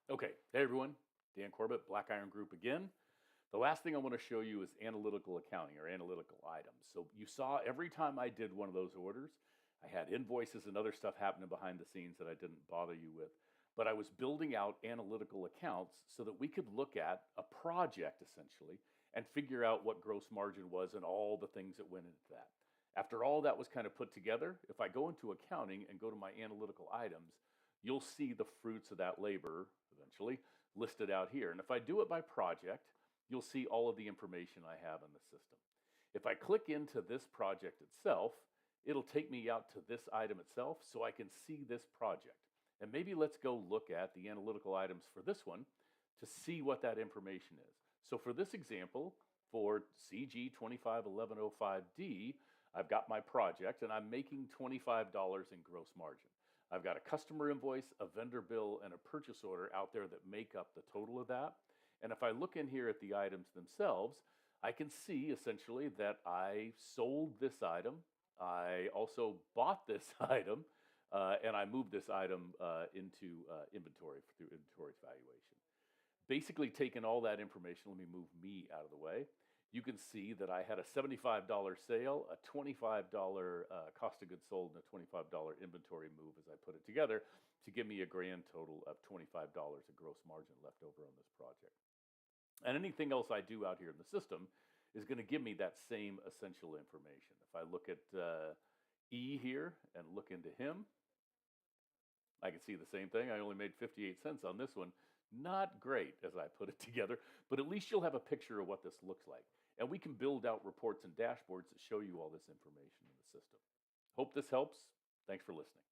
Okay, hey everyone, Dan Corbett, BlackIron Group again. The last thing I want to show you is analytical accounting or analytical items. So you saw every time I did one of those orders, I had invoices and other stuff happening behind the scenes that I didn't bother you with. But I was building out analytical accounts so that we could look at a project essentially and figure out what gross margin was and all the things that went into that. After all that was kind of put together, if I go into accounting and go to my analytical items, you'll see the fruits of that labor eventually listed out here. And if I do it by project, you'll see all of the information I have in the system. If I click into this project itself, it'll take me out to this item itself so I can see this project. And maybe let's go look at the analytical items for this one to see what that information is. So for this example, for CG251105D, I've got my project and I'm making $25 in gross margin. I've got a customer invoice, a vendor bill, and a purchase order out there that make up the total of that. And if I look in here at the items themselves, I can see essentially that I sold this item. I also bought this item, and I moved this item into inventory through inventory valuation. Basically taking all that information, let me move me out of the way. You can see that I had a $75 sale, a $25 cost of goods sold, and a $25 inventory move as I put it together to give me a grand total of $25 of gross margin left over on this project. And anything else I do out here in the system is going to give me that same essential information. If I look at E here and look into him, I can see the same thing. I only made 58 cents on this one. Not great as I put it together, but at least you'll have a picture of what this looks like. And we can build out reports and dashboards that show you all this information in the system. Hope this helps. Thanks for listening.